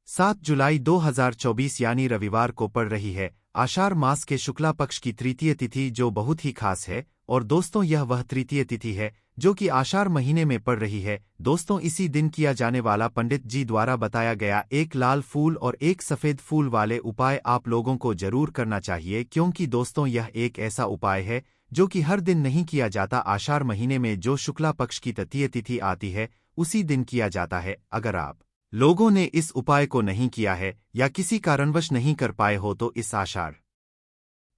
7 जुलाई 2024 यानी रविवार को पड़ रही है आषाढ़ मास के शुक्ला पक्ष की तृतीय तिथि, जो बहुत ही खास है। और दोस्तों, यह वह तृतीय तिथि है जो कि आषाढ़ महीने में पड़ रही है। दोस्तों, इसी दिन किया जाने वाला पंडित जी द्वारा बताया गया एक लाल फूल और एक सफेद फूल वाले उपाय आप लोगों को जरूर करना चाहिए, क्योंकि दोस्तों यह एक ऐसा उपाय है जो कि हर दिन नहीं किया जाता। आषाढ़ महीने में जो शुक्ला पक्ष की तृतीय तिथि आती है उसी दिन किया जाता है। अगर आप लोगों ने इस उपाय को नहीं किया है या किसी कारणवश नहीं कर पाए हो तो इस आषाढ़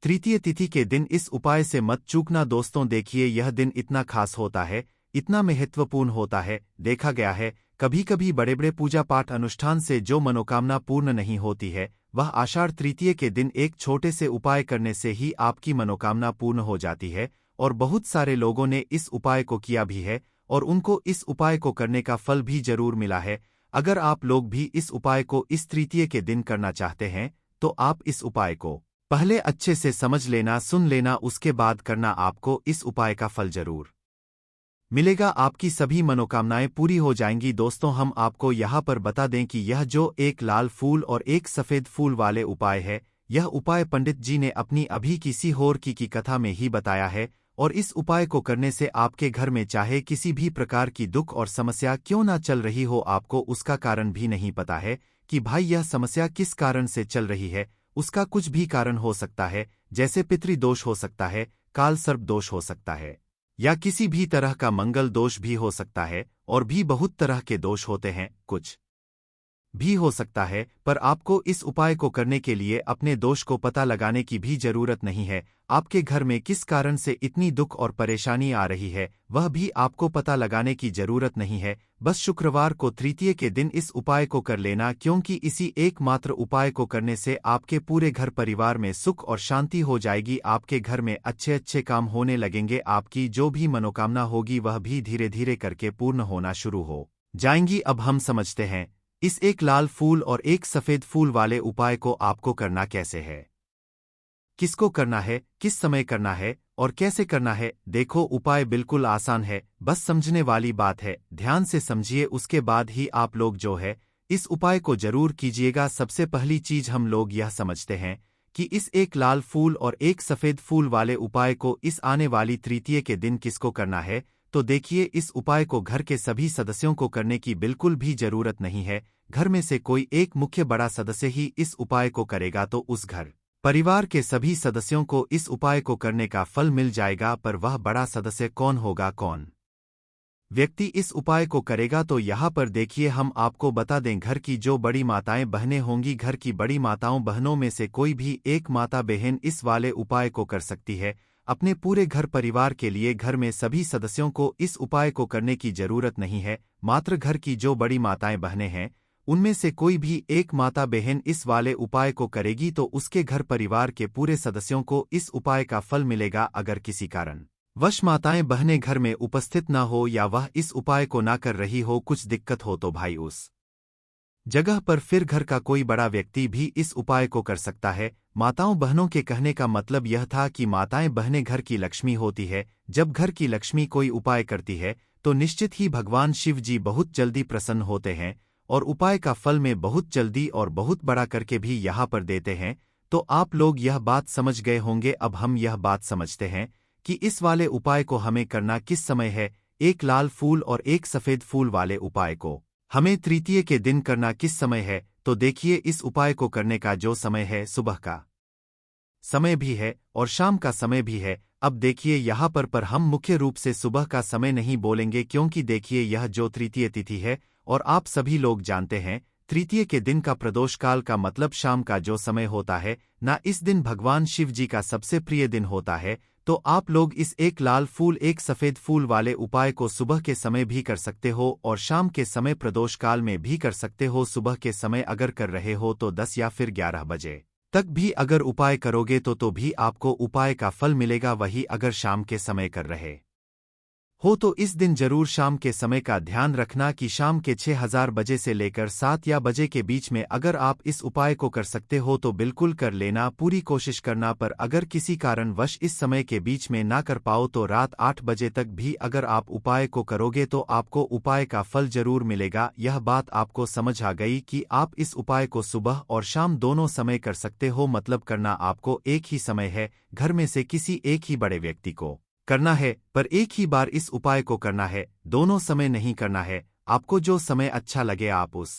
तृतीय तिथि के दिन इस उपाय से मत चूकना। दोस्तों देखिए, यह दिन इतना खास होता है, इतना महत्वपूर्ण होता है। देखा गया है कभी कभी बड़े बड़े पूजा पाठ अनुष्ठान से जो मनोकामना पूर्ण नहीं होती है, वह आषाढ़ तृतीय के दिन एक छोटे से उपाय करने से ही आपकी मनोकामना पूर्ण हो जाती है। और बहुत सारे लोगों ने इस उपाय को किया भी है और उनको इस उपाय को करने का फल भी जरूर मिला है। अगर आप लोग भी इस उपाय को इस तृतीय के दिन करना चाहते हैं तो आप इस उपाय को पहले अच्छे से समझ लेना, सुन लेना, उसके बाद करना। आपको इस उपाय का फल जरूर मिलेगा, आपकी सभी मनोकामनाएं पूरी हो जाएंगी। दोस्तों, हम आपको यहाँ पर बता दें कि यह जो एक लाल फूल और एक सफेद फूल वाले उपाय है, यह उपाय पंडित जी ने अपनी अभी किसी होर की कथा में ही बताया है। और इस उपाय को करने से आपके घर में चाहे किसी भी प्रकार की दुख और समस्या क्यों ना चल रही हो, आपको उसका कारण भी नहीं पता है कि भाई यह समस्या किस कारण से चल रही है। उसका कुछ भी कारण हो सकता है, जैसे पितृदोष हो सकता है, काल सर्प दोष हो सकता है, या किसी भी तरह का मंगल दोष भी हो सकता है। और भी बहुत तरह के दोष होते हैं, कुछ भी हो सकता है। पर आपको इस उपाय को करने के लिए अपने दोष को पता लगाने की भी जरूरत नहीं है। आपके घर में किस कारण से इतनी दुख और परेशानी आ रही है, वह भी आपको पता लगाने की जरूरत नहीं है। बस शुक्रवार को तृतीय के दिन इस उपाय को कर लेना, क्योंकि इसी एकमात्र उपाय को करने से आपके पूरे घर परिवार में सुख और शांति हो जाएगी। आपके घर में अच्छे अच्छे काम होने लगेंगे, आपकी जो भी मनोकामना होगी वह भी धीरे धीरे करके पूर्ण होना शुरू हो जाएंगी। अब हम समझते हैं इस एक लाल फूल और एक सफेद फूल वाले उपाय को आपको करना कैसे है, किसको करना है, किस समय करना है और कैसे करना है। देखो, उपाय बिल्कुल आसान है, बस समझने वाली बात है। ध्यान से समझिए, उसके बाद ही आप लोग जो है इस उपाय को जरूर कीजिएगा। सबसे पहली चीज हम लोग यह समझते हैं कि इस एक लाल फूल और एक सफेद फूल वाले उपाय को इस आने वाली तृतीय के दिन किसको करना है। तो देखिए, इस उपाय को घर के सभी सदस्यों को करने की बिल्कुल भी जरूरत नहीं है। घर में से कोई एक मुख्य बड़ा सदस्य ही इस उपाय को करेगा तो उस घर परिवार के सभी सदस्यों को इस उपाय को करने का फल मिल जाएगा। पर वह बड़ा सदस्य कौन होगा, कौन व्यक्ति इस उपाय को करेगा, तो यहाँ पर देखिए हम आपको बता दें, घर की जो बड़ी माताएं बहनें होंगी, घर की बड़ी माताओं बहनों में से कोई भी एक माता बहन इस वाले उपाय को कर सकती है। अपने पूरे घर परिवार के लिए घर में सभी सदस्यों को इस उपाय को करने की जरूरत नहीं है। मात्र घर की जो बड़ी माताएं बहनें हैं उनमें से कोई भी एक माता बहन इस वाले उपाय को करेगी तो उसके घर परिवार के पूरे सदस्यों को इस उपाय का फल मिलेगा। अगर किसी कारण वश माताएं बहनें घर में उपस्थित न हो या वह इस उपाय को ना कर रही हो, कुछ दिक्कत हो, तो भाई उस जगह पर फिर घर का कोई बड़ा व्यक्ति भी इस उपाय को कर सकता है। माताओं बहनों के कहने का मतलब यह था कि माताएं बहनें घर की लक्ष्मी होती है। जब घर की लक्ष्मी कोई उपाय करती है तो निश्चित ही भगवान शिव जी बहुत जल्दी प्रसन्न होते हैं और उपाय का फल में बहुत जल्दी और बहुत बड़ा करके भी यहाँ पर देते हैं। तो आप लोग यह बात समझ गए होंगे। अब हम यह बात समझते हैं कि इस वाले उपाय को हमें करना किस समय है। एक लाल फूल और एक सफेद फूल वाले उपाय को हमें तृतीय के दिन करना किस समय है। तो देखिए, इस उपाय को करने का जो समय है, सुबह का समय भी है और शाम का समय भी है। अब देखिए यहाँ पर हम मुख्य रूप से सुबह का समय नहीं बोलेंगे, क्योंकि देखिए यह जो तृतीय तिथि है और आप सभी लोग जानते हैं तृतीय के दिन का प्रदोष काल का मतलब शाम का जो समय होता है ना, इस दिन भगवान शिव जी का सबसे प्रिय दिन होता है। तो आप लोग इस एक लाल फूल एक सफेद फूल वाले उपाय को सुबह के समय भी कर सकते हो और शाम के समय प्रदोष काल में भी कर सकते हो। सुबह के समय अगर कर रहे हो तो 10 या फिर 11 बजे तक भी अगर उपाय करोगे तो भी आपको उपाय का फल मिलेगा। वही अगर शाम के समय कर रहे हो तो इस दिन जरूर शाम के समय का ध्यान रखना कि शाम के 6000 बजे से लेकर 7 या बजे के बीच में अगर आप इस उपाय को कर सकते हो तो बिल्कुल कर लेना, पूरी कोशिश करना। पर अगर किसी कारणवश इस समय के बीच में ना कर पाओ तो रात 8 बजे तक भी अगर आप उपाय को करोगे तो आपको उपाय का फल जरूर मिलेगा। यह बात आपको समझ आ गई कि आप इस उपाय को सुबह और शाम दोनों समय कर सकते हो, मतलब करना आपको एक ही समय है, घर में से किसी एक ही बड़े व्यक्ति को करना है, पर एक ही बार इस उपाय को करना है, दोनों समय नहीं करना है। आपको जो समय अच्छा लगे आप उस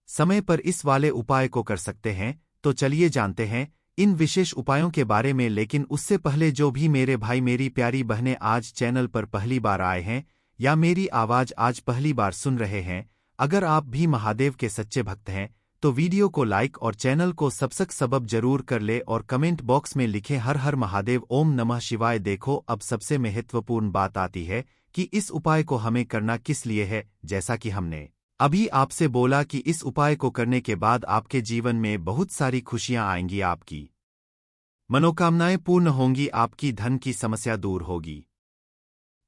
समय पर इस वाले उपाय को कर सकते हैं। तो चलिए जानते हैं इन विशेष उपायों के बारे में। लेकिन उससे पहले जो भी मेरे भाई मेरी प्यारी बहनें आज चैनल पर पहली बार आए हैं या मेरी आवाज आज पहली बार सुन रहे हैं, अगर आप भी महादेव के सच्चे भक्त हैं तो वीडियो को लाइक और चैनल को सब्सक्राइब जरूर कर ले और कमेंट बॉक्स में लिखें हर हर महादेव, ओम नमः शिवाय। देखो अब सबसे महत्वपूर्ण बात आती है कि इस उपाय को हमें करना किस लिए है। जैसा कि हमने अभी आपसे बोला कि इस उपाय को करने के बाद आपके जीवन में बहुत सारी खुशियां आएंगी, आपकी मनोकामनाएं पूर्ण होंगी, आपकी धन की समस्या दूर होगी,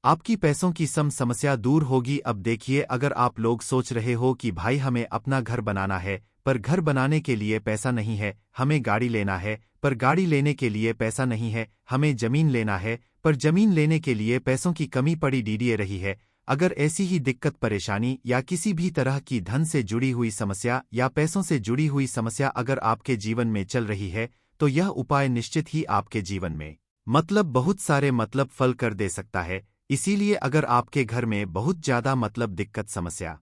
आपकी पैसों की समस्या दूर होगी। अब देखिए, अगर आप लोग सोच रहे हो कि भाई हमें अपना घर बनाना है पर घर बनाने के लिए पैसा नहीं है, हमें गाड़ी लेना है पर गाड़ी लेने के लिए पैसा नहीं है, हमें जमीन लेना है पर जमीन लेने के लिए पैसों की कमी पड़ी डीडीए रही है, अगर ऐसी ही दिक्कत परेशानी या किसी भी तरह की धन से जुड़ी हुई समस्या या पैसों से जुड़ी हुई समस्या अगर आपके जीवन में चल रही है तो यह उपाय निश्चित ही आपके जीवन में बहुत सारे फल कर दे सकता है। इसीलिए अगर आपके घर में बहुत ज्यादा दिक्कत समस्या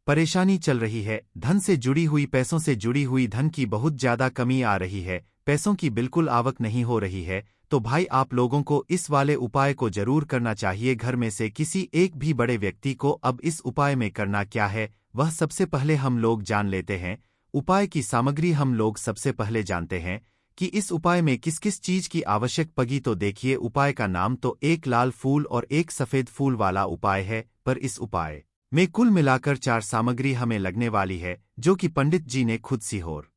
परेशानी चल रही है, धन से जुड़ी हुई पैसों से जुड़ी हुई धन की बहुत ज्यादा कमी आ रही है, पैसों की बिल्कुल आवक नहीं हो रही है, तो भाई आप लोगों को इस वाले उपाय को जरूर करना चाहिए। घर में से किसी एक भी बड़े व्यक्ति को अब इस उपाय में करना क्या है वह सबसे पहले हम लोग जान लेते हैं। उपाय की सामग्री हम लोग सबसे पहले जानते हैं कि इस उपाय में किस किस चीज की आवश्यक पगी। तो देखिए, उपाय का नाम तो एक लाल फूल और एक सफेद फूल वाला उपाय है, पर इस उपाय में कुल मिलाकर 4 सामग्री हमें लगने वाली है, जो कि पंडित जी ने खुद सीहोर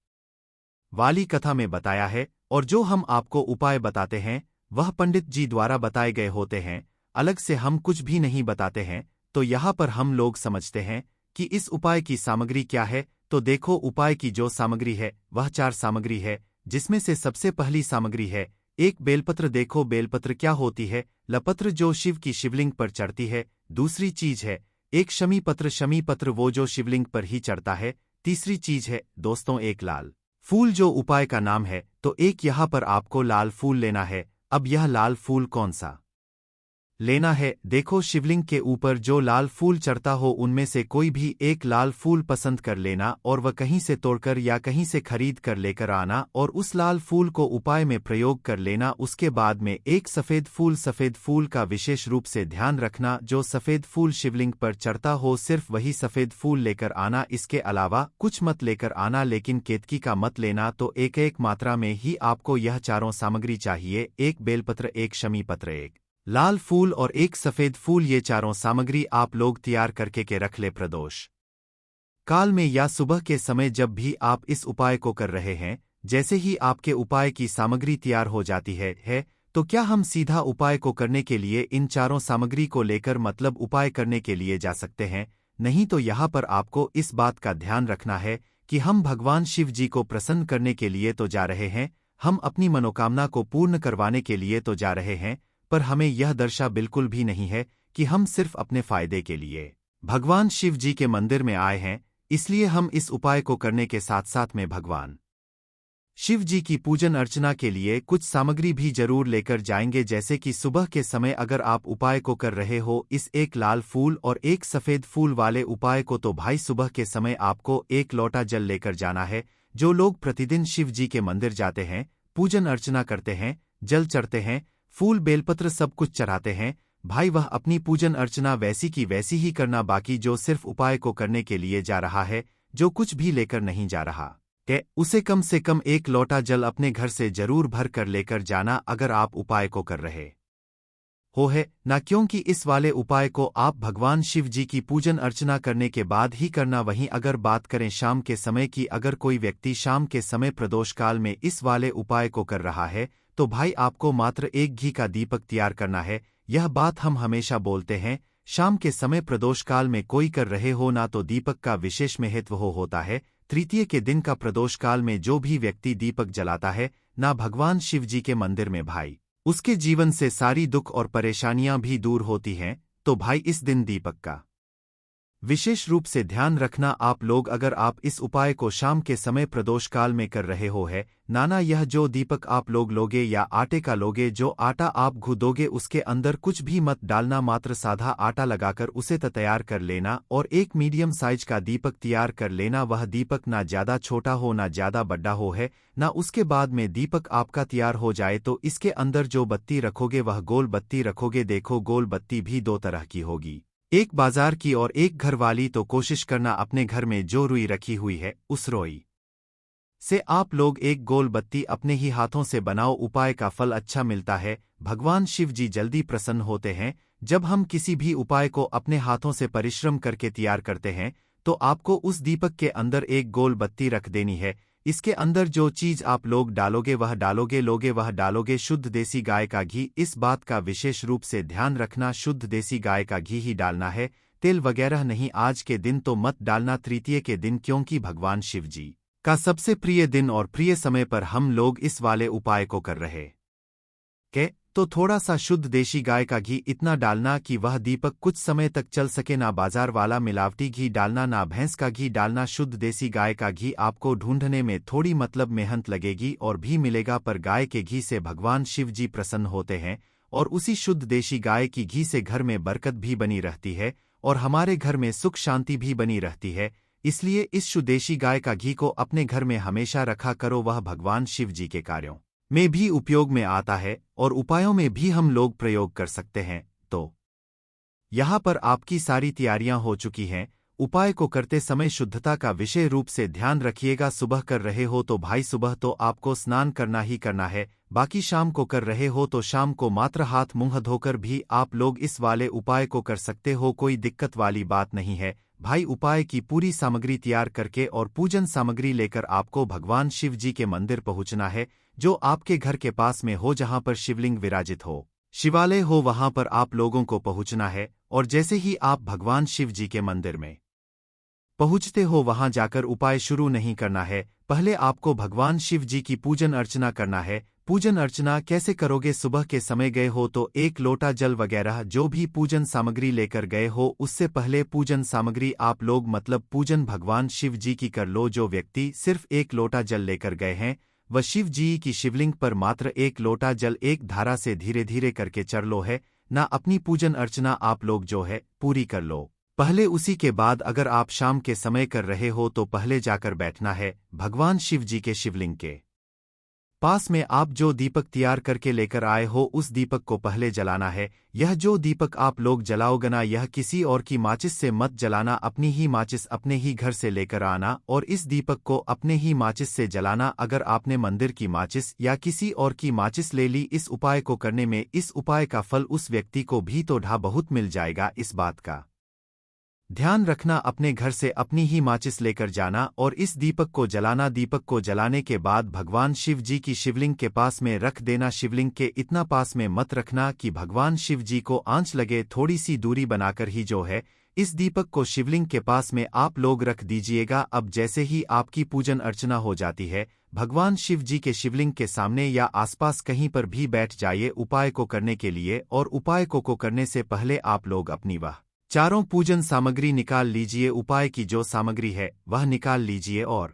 वाली कथा में बताया है। और जो हम आपको उपाय बताते हैं वह पंडित जी द्वारा बताए गए होते हैं, अलग से हम कुछ भी नहीं बताते हैं। तो यहाँ पर हम लोग समझते हैं कि इस उपाय की सामग्री क्या है। तो देखो, उपाय की जो सामग्री है वह 4 सामग्री है, जिसमें से सबसे पहली सामग्री है एक बेलपत्र। देखो बेलपत्र क्या होती है, लपत्र जो शिव की शिवलिंग पर चढ़ती है। दूसरी चीज है एक शमी पत्र, शमी पत्र वो जो शिवलिंग पर ही चढ़ता है। तीसरी चीज है दोस्तों एक लाल फूल जो उपाय का नाम है। तो एक यहाँ पर आपको लाल फूल लेना है। अब यह लाल फूल कौन सा लेना है, देखो शिवलिंग के ऊपर जो लाल फूल चढ़ता हो उनमें से कोई भी एक लाल फूल पसंद कर लेना और वह कहीं से तोड़कर या कहीं से खरीद कर लेकर आना और उस लाल फूल को उपाय में प्रयोग कर लेना। उसके बाद में एक सफेद फूल का विशेष रूप से ध्यान रखना, जो सफेद फूल शिवलिंग पर चढ़ता हो सिर्फ वही सफेद फूल लेकर आना, इसके अलावा कुछ मत लेकर आना, लेकिन केतकी का मत लेना। तो एक एक मात्रा में ही आपको यह चारों सामग्री चाहिए, एक बेलपत्र, एक शमी पत्र, एक लाल फूल और एक सफेद फूल। ये चारों सामग्री आप लोग तैयार करके के रख ले। प्रदोष काल में या सुबह के समय जब भी आप इस उपाय को कर रहे हैं, जैसे ही आपके उपाय की सामग्री तैयार हो जाती है तो क्या हम सीधा उपाय को करने के लिए इन चारों सामग्री को लेकर उपाय करने के लिए जा सकते हैं? नहीं, तो यहाँ पर आपको इस बात का ध्यान रखना है कि हम भगवान शिव जी को प्रसन्न करने के लिए तो जा रहे हैं, हम अपनी मनोकामना को पूर्ण करवाने के लिए तो जा रहे हैं, पर हमें यह दर्शा बिल्कुल भी नहीं है कि हम सिर्फ अपने फायदे के लिए भगवान शिव जी के मंदिर में आए हैं। इसलिए हम इस उपाय को करने के साथ साथ में भगवान शिव जी की पूजन अर्चना के लिए कुछ सामग्री भी जरूर लेकर जाएंगे। जैसे कि सुबह के समय अगर आप उपाय को कर रहे हो इस एक लाल फूल और एक सफेद फूल वाले उपाय को, तो भाई सुबह के समय आपको एक लोटा जल लेकर जाना है। जो लोग प्रतिदिन शिव जी के मंदिर जाते हैं, पूजन अर्चना करते हैं, जल चढ़ते हैं, फूल बेलपत्र सब कुछ चढ़ाते हैं, भाई वह अपनी पूजन अर्चना वैसी की वैसी ही करना। बाकी जो सिर्फ उपाय को करने के लिए जा रहा है, जो कुछ भी लेकर नहीं जा रहा है, उसे कम से कम एक लोटा जल अपने घर से जरूर भर कर लेकर जाना अगर आप उपाय को कर रहे हो है ना, क्योंकि इस वाले उपाय को आप भगवान शिव जी की पूजन अर्चना करने के बाद ही करना। वहीं अगर बात करें शाम के समय की, अगर कोई व्यक्ति शाम के समय प्रदोष काल में इस वाले उपाय को कर रहा है तो भाई आपको मात्र एक घी का दीपक तैयार करना है। यह बात हम हमेशा बोलते हैं। शाम के समय प्रदोष काल में कोई कर रहे हो ना तो दीपक का विशेष महत्व होता है। तृतीय के दिन का प्रदोष काल में जो भी व्यक्ति दीपक जलाता है ना भगवान शिव जी के मंदिर में भाई, उसके जीवन से सारी दुख और परेशानियां भी दूर होती हैं। तो भाई इस दिन दीपक का विशेष रूप से ध्यान रखना आप लोग। अगर आप इस उपाय को शाम के समय प्रदोष काल में कर रहे हो है नाना, यह जो दीपक आप लोग लोगे या आटे का लोगे, जो आटा आप घुदोगे उसके अंदर कुछ भी मत डालना, मात्र साधा आटा लगाकर उसे तैयार कर लेना और एक मीडियम साइज का दीपक तैयार कर लेना। वह दीपक ना ज्यादा छोटा हो ना ज्यादा बड़ा हो है ना। उसके बाद में दीपक आपका तैयार हो जाए तो इसके अंदर जो बत्ती रखोगे वह गोल बत्ती रखोगे। देखो गोल बत्ती भी दो तरह की होगी, एक बाजार की और एक घर वाली। तो कोशिश करना अपने घर में जो रुई रखी हुई है उस रुई से आप लोग एक गोल बत्ती अपने ही हाथों से बनाओ। उपाय का फल अच्छा मिलता है, भगवान शिव जी जल्दी प्रसन्न होते हैं। जब हम किसी भी उपाय को अपने हाथों से परिश्रम करके तैयार करते हैं तो आपको उस दीपक के अंदर एक गोल बत्ती रख देनी है। इसके अंदर जो चीज आप लोग डालोगे वह डालोगे शुद्ध देसी गाय का घी। इस बात का विशेष रूप से ध्यान रखना, शुद्ध देसी गाय का घी ही डालना है, तेल वगैरह नहीं। आज के दिन तो मत डालना, तृतीय के दिन, क्योंकि भगवान शिव जी का सबसे प्रिय दिन और प्रिय समय पर हम लोग इस वाले उपाय को कर रहे के। तो थोड़ा सा शुद्ध देशी गाय का घी इतना डालना कि वह दीपक कुछ समय तक चल सके। ना बाजार वाला मिलावटी घी डालना, ना भैंस का घी डालना। शुद्ध देसी गाय का घी आपको ढूंढने में थोड़ी मेहनत लगेगी और भी मिलेगा, पर गाय के घी से भगवान शिव जी प्रसन्न होते हैं और उसी शुद्ध देशी गाय की घी से घर में बरकत भी बनी रहती है और हमारे घर में सुख शांति भी बनी रहती है। इसलिए इस शुद्ध देशी गाय का घी को अपने घर में हमेशा रखा करो। वह भगवान शिव जी के कार्यों में भी उपयोग में आता है और उपायों में भी हम लोग प्रयोग कर सकते हैं। तो यहाँ पर आपकी सारी तैयारियां हो चुकी हैं। उपाय को करते समय शुद्धता का विशेष रूप से ध्यान रखिएगा। सुबह कर रहे हो तो भाई सुबह तो आपको स्नान करना ही करना है, बाकी शाम को कर रहे हो तो शाम को मात्र हाथ मुंह धोकर भी आप लोग इस वाले उपाय को कर सकते हो, कोई दिक्कत वाली बात नहीं है भाई। उपाय की पूरी सामग्री तैयार करके और पूजन सामग्री लेकर आपको भगवान शिव जी के मंदिर पहुंचना है, जो आपके घर के पास में हो, जहां पर शिवलिंग विराजित हो, शिवालय हो, वहां पर आप लोगों को पहुंचना है। और जैसे ही आप भगवान शिव जी के मंदिर में पहुंचते हो वहां जाकर उपाय शुरू नहीं करना है, पहले आपको भगवान शिव जी की पूजन अर्चना करना है। पूजन अर्चना कैसे करोगे? सुबह के समय गए हो तो एक लोटा जल वगैरह जो भी पूजन सामग्री लेकर गए हो, उससे पहले पूजन सामग्री आप लोग मतलब पूजन भगवान शिव जी की कर लो। जो व्यक्ति सिर्फ एक लोटा जल लेकर गए हैं वह शिव जी की शिवलिंग पर मात्र एक लोटा जल एक धारा से धीरे धीरे करके चढ़ लो है ना। अपनी पूजन अर्चना आप लोग जो है पूरी कर लो पहले। उसी के बाद अगर आप शाम के समय कर रहे हो तो पहले जाकर बैठना है भगवान शिव जी के शिवलिंग के पास में। आप जो दीपक तैयार करके लेकर आए हो उस दीपक को पहले जलाना है। यह जो दीपक आप लोग जलाओगे ना, यह किसी और की माचिस से मत जलाना, अपनी ही माचिस अपने ही घर से लेकर आना और इस दीपक को अपने ही माचिस से जलाना। अगर आपने मंदिर की माचिस या किसी और की माचिस ले ली इस उपाय को करने में, इस उपाय का फल उस व्यक्ति को भी तो बहुत मिल जाएगा। इस बात का ध्यान रखना, अपने घर से अपनी ही माचिस लेकर जाना और इस दीपक को जलाना। दीपक को जलाने के बाद भगवान शिव जी की शिवलिंग के पास में रख देना। शिवलिंग के इतना पास में मत रखना कि भगवान शिव जी को आंच लगे, थोड़ी सी दूरी बनाकर ही जो है इस दीपक को शिवलिंग के पास में आप लोग रख दीजिएगा। अब जैसे ही आपकी पूजन अर्चना हो जाती है, भगवान शिव जी के शिवलिंग के सामने या आसपास कहीं पर भी बैठ जाइए उपाय को करने के लिए। और उपाय को करने से पहले आप लोग अपनी वह चारों पूजन सामग्री निकाल लीजिए। उपाय की जो सामग्री है वह निकाल लीजिए और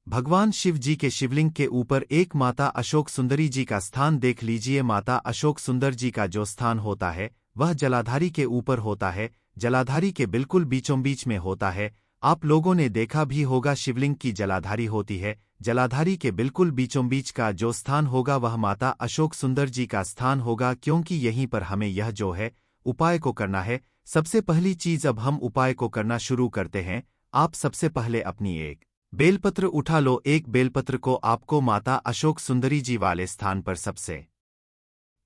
भगवान शिव जी के शिवलिंग के ऊपर एक माता अशोक सुंदरी जी का स्थान देख लीजिए। माता अशोक सुंदर जी का जो स्थान होता है वह जलाधारी के ऊपर होता है, जलाधारी के बिल्कुल बीचों बीच में होता है। आप लोगों ने देखा भी होगा शिवलिंग की जलाधारी होती है, जलाधारी के बिल्कुल बीचों बीच का जो स्थान होगा वह माता अशोक सुंदर जी का स्थान होगा, क्योंकि यहीं पर हमें यह जो है उपाय को करना है। सबसे पहली चीज, अब हम उपाय को करना शुरू करते हैं। आप सबसे पहले अपनी एक बेलपत्र उठा लो। एक बेलपत्र को आपको माता अशोक सुंदरी जी वाले स्थान पर सबसे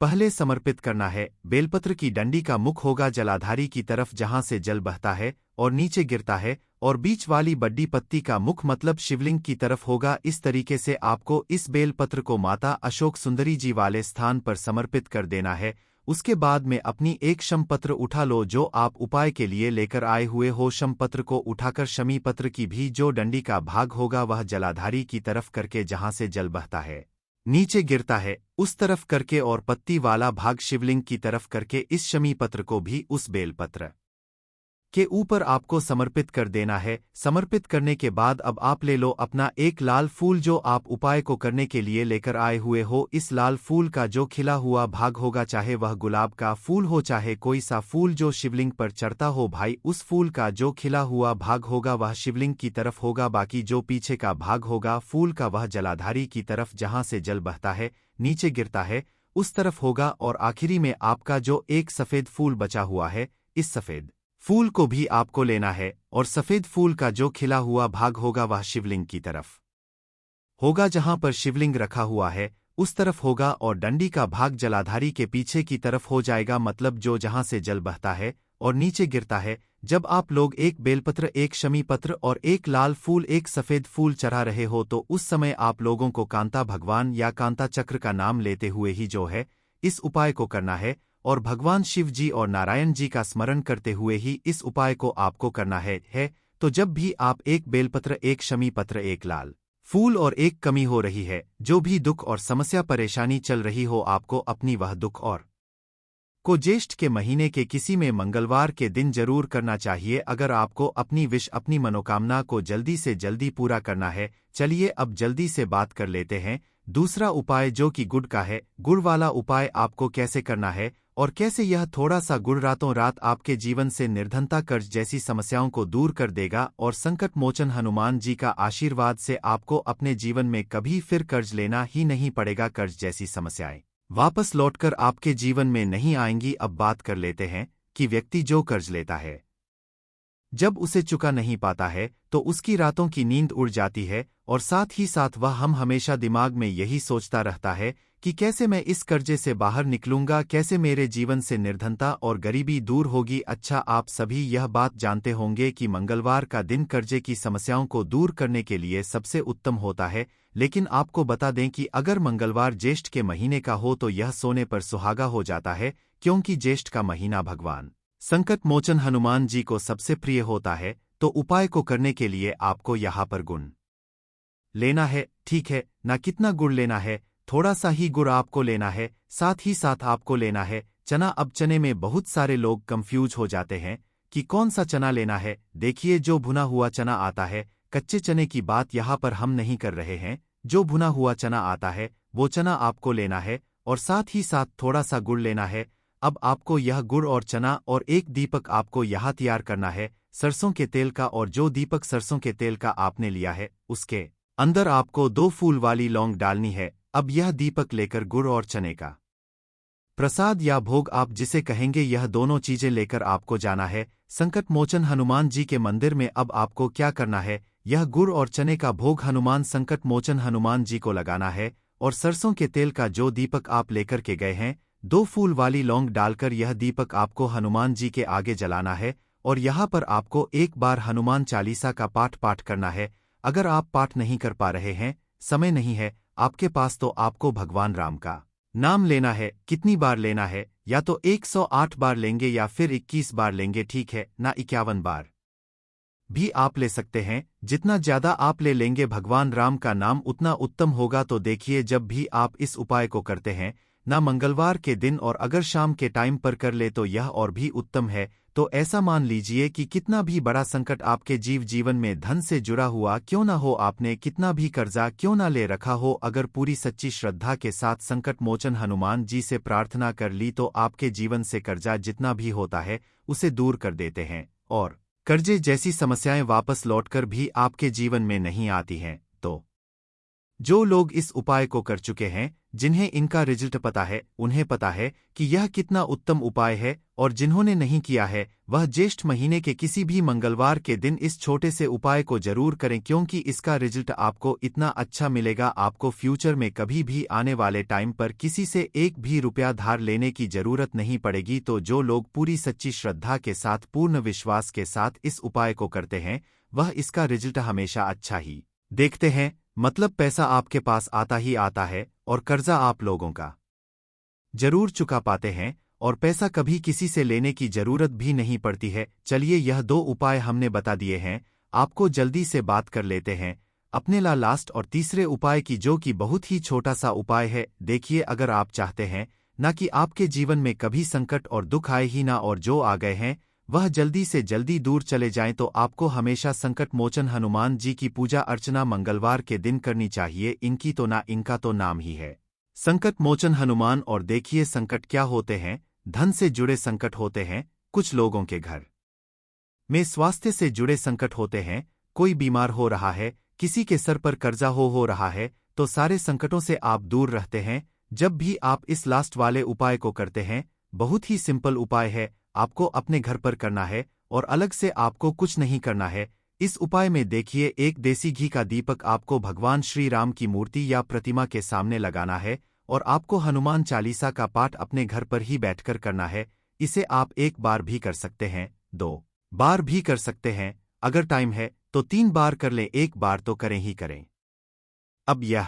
पहले समर्पित करना है। बेलपत्र की डंडी का मुख होगा जलाधारी की तरफ जहां से जल बहता है और नीचे गिरता है, और बीच वाली बड्डी पत्ती का मुख मतलब शिवलिंग की तरफ होगा। इस तरीके से आपको इस बेलपत्र को माता अशोक सुंदरी जी वाले स्थान पर समर्पित कर देना है। उसके बाद में अपनी एक क्षमपत्र उठा लो जो आप उपाय के लिए लेकर आए हुए हो। क्षमपत्र को उठाकर शमीपत्र की भी जो डंडी का भाग होगा वह जलाधारी की तरफ करके जहां से जल बहता है नीचे गिरता है उस तरफ करके और पत्ती वाला भाग शिवलिंग की तरफ करके इस शमीपत्र को भी उस बेलपत्र के ऊपर आपको समर्पित कर देना है। समर्पित करने के बाद अब आप ले लो अपना एक लाल फूल जो आप उपाय को करने के लिए लेकर आए हुए हो। इस लाल फूल का जो खिला हुआ भाग होगा, चाहे वह गुलाब का फूल हो चाहे कोई सा फूल जो शिवलिंग पर चढ़ता हो भाई, उस फूल का जो खिला हुआ भाग होगा वह शिवलिंग की तरफ होगा। बाकी जो पीछे का भाग होगा फूल का वह जलाधारी की तरफ जहां से जल बहता है नीचे गिरता है उस तरफ होगा। और आखिरी में आपका जो एक सफेद फूल बचा हुआ है, इस सफेद फूल को भी आपको लेना है और सफेद फूल का जो खिला हुआ भाग होगा वह शिवलिंग की तरफ होगा, जहां पर शिवलिंग रखा हुआ है उस तरफ होगा। और डंडी का भाग जलाधारी के पीछे की तरफ हो जाएगा, मतलब जो जहां से जल बहता है और नीचे गिरता है। जब आप लोग एक बेलपत्र, एक शमीपत्र और एक लाल फूल, एक सफेद फूल चढ़ा रहे हो तो उस समय आप लोगों को कांता भगवान या कांता चक्र का नाम लेते हुए ही जो है इस उपाय को करना है। और भगवान शिव जी और नारायण जी का स्मरण करते हुए ही इस उपाय को आपको करना है। तो जब भी आप एक बेलपत्र, एक शमीपत्र, एक लाल फूल और एक कमी हो रही है, जो भी दुख और समस्या परेशानी चल रही हो, आपको अपनी वह दुख और को ज्येष्ठ के महीने के किसी में मंगलवार के दिन जरूर करना चाहिए अगर आपको अपनी विश, अपनी मनोकामना को जल्दी से जल्दी पूरा करना है। चलिए अब जल्दी से बात कर लेते हैं दूसरा उपाय जो कि गुड़ का है। गुड़ वाला उपाय आपको कैसे करना है और कैसे यह थोड़ा सा गुड़ रातों रात आपके जीवन से निर्धनता, कर्ज जैसी समस्याओं को दूर कर देगा और संकट मोचन हनुमान जी का आशीर्वाद से आपको अपने जीवन में कभी फिर कर्ज लेना ही नहीं पड़ेगा। कर्ज जैसी समस्याएं वापस लौटकर आपके जीवन में नहीं आएंगी। अब बात कर लेते हैं कि व्यक्ति जो कर्ज लेता है जब उसे चुका नहीं पाता है तो उसकी रातों की नींद उड़ जाती है और साथ ही साथ वह हमेशा दिमाग में यही सोचता रहता है कि कैसे मैं इस कर्जे से बाहर निकलूंगा, कैसे मेरे जीवन से निर्धनता और गरीबी दूर होगी। अच्छा, आप सभी यह बात जानते होंगे कि मंगलवार का दिन कर्जे की समस्याओं को दूर करने के लिए सबसे उत्तम होता है, लेकिन आपको बता दें कि अगर मंगलवार ज्येष्ठ के महीने का हो तो यह सोने पर सुहागा हो जाता है, क्योंकि ज्येष्ठ का महीना भगवान संकट मोचन हनुमान जी को सबसे प्रिय होता है। तो उपाय को करने के लिए आपको यहाँ पर गुड़ लेना है, ठीक है ना। कितना गुड़ लेना है? थोड़ा सा ही गुड़ आपको लेना है। साथ ही साथ आपको लेना है चना। अब चने में बहुत सारे लोग कंफ्यूज हो जाते हैं कि कौन सा चना लेना है। देखिए, जो भुना हुआ चना आता है, कच्चे चने की बात यहाँ पर हम नहीं कर रहे हैं। जो भुना हुआ चना आता है वो चना आपको लेना है और साथ ही साथ थोड़ा सा गुड़ लेना है। अब आपको यह गुड़ और चना और एक दीपक आपको यहाँ तैयार करना है सरसों के तेल का। और जो दीपक सरसों के तेल का आपने लिया है उसके अंदर आपको 2 फूल वाली लौंग डालनी है। अब यह दीपक लेकर गुड़ और चने का प्रसाद या भोग, आप जिसे कहेंगे, यह दोनों चीजें लेकर आपको जाना है संकट मोचन हनुमान जी के मंदिर में। अब आपको क्या करना है, यह गुड़ और चने का भोग हनुमान संकट मोचन हनुमान जी को लगाना है और सरसों के तेल का जो दीपक आप लेकर के गए हैं 2 फूल वाली लौंग डालकर यह दीपक आपको हनुमान जी के आगे जलाना है। और यहाँ पर आपको एक बार हनुमान चालीसा का पाठ करना है। अगर आप पाठ नहीं कर पा रहे हैं, समय नहीं है आपके पास, तो आपको भगवान राम का नाम लेना है। कितनी बार लेना है? या तो 108 बार लेंगे या फिर 21 बार लेंगे, ठीक है ना। 51 बार भी आप ले सकते हैं। जितना ज्यादा आप ले लेंगे भगवान राम का नाम उतना उत्तम होगा। तो देखिए, जब भी आप इस उपाय को करते हैं ना मंगलवार के दिन, और अगर शाम के टाइम पर कर ले तो यह और भी उत्तम है। तो ऐसा मान लीजिए कि कितना भी बड़ा संकट आपके जीवन में धन से जुड़ा हुआ क्यों ना हो, आपने कितना भी कर्जा क्यों ना ले रखा हो, अगर पूरी सच्ची श्रद्धा के साथ संकट मोचन हनुमान जी से प्रार्थना कर ली तो आपके जीवन से कर्जा जितना भी होता है उसे दूर कर देते हैं और कर्जे जैसी समस्याएं वापस लौटकर भी आपके जीवन में नहीं आती हैं। तो जो लोग इस उपाय को कर चुके हैं, जिन्हें इनका रिजल्ट पता है, उन्हें पता है कि यह कितना उत्तम उपाय है। और जिन्होंने नहीं किया है वह ज्येष्ठ महीने के किसी भी मंगलवार के दिन इस छोटे से उपाय को जरूर करें, क्योंकि इसका रिजल्ट आपको इतना अच्छा मिलेगा, आपको फ्यूचर में कभी भी आने वाले टाइम पर किसी से एक भी रुपया धार लेने की जरूरत नहीं पड़ेगी। तो जो लोग पूरी सच्ची श्रद्धा के साथ, पूर्ण विश्वास के साथ इस उपाय को करते हैं, वह इसका रिजल्ट हमेशा अच्छा ही देखते हैं। मतलब पैसा आपके पास आता ही आता है और कर्जा आप लोगों का जरूर चुका पाते हैं। और पैसा कभी किसी से लेने की जरूरत भी नहीं पड़ती है। चलिए यह 2 उपाय हमने बता दिए हैं, आपको जल्दी से बात कर लेते हैं अपने लास्ट और तीसरे उपाय की, जो कि बहुत ही छोटा सा उपाय है। देखिए, अगर आप चाहते हैं ना कि आपके जीवन में कभी संकट और दुख आए ही ना, और जो आ गए हैं वह जल्दी से जल्दी दूर चले जाएं, तो आपको हमेशा संकट मोचन हनुमान जी की पूजा अर्चना मंगलवार के दिन करनी चाहिए। इनकी तो ना, इनका तो नाम ही है संकट मोचन हनुमान। और देखिए संकट क्या होते हैं। धन से जुड़े संकट होते हैं, कुछ लोगों के घर में स्वास्थ्य से जुड़े संकट होते हैं, कोई बीमार हो रहा है, किसी के सर पर कर्जा हो रहा है, तो सारे संकटों से आप दूर रहते हैं जब भी आप इस लास्ट वाले उपाय को करते हैं। बहुत ही सिंपल उपाय है, आपको अपने घर पर करना है और अलग से आपको कुछ नहीं करना है। इस उपाय में देखिए, एक देसी घी का दीपक आपको भगवान श्री राम की मूर्ति या प्रतिमा के सामने लगाना है और आपको हनुमान चालीसा का पाठ अपने घर पर ही बैठकर करना है। इसे आप 1 बार भी कर सकते हैं, 2 बार भी कर सकते हैं, अगर टाइम है तो 3 बार कर लें, 1 बार तो करें ही करें। अब यह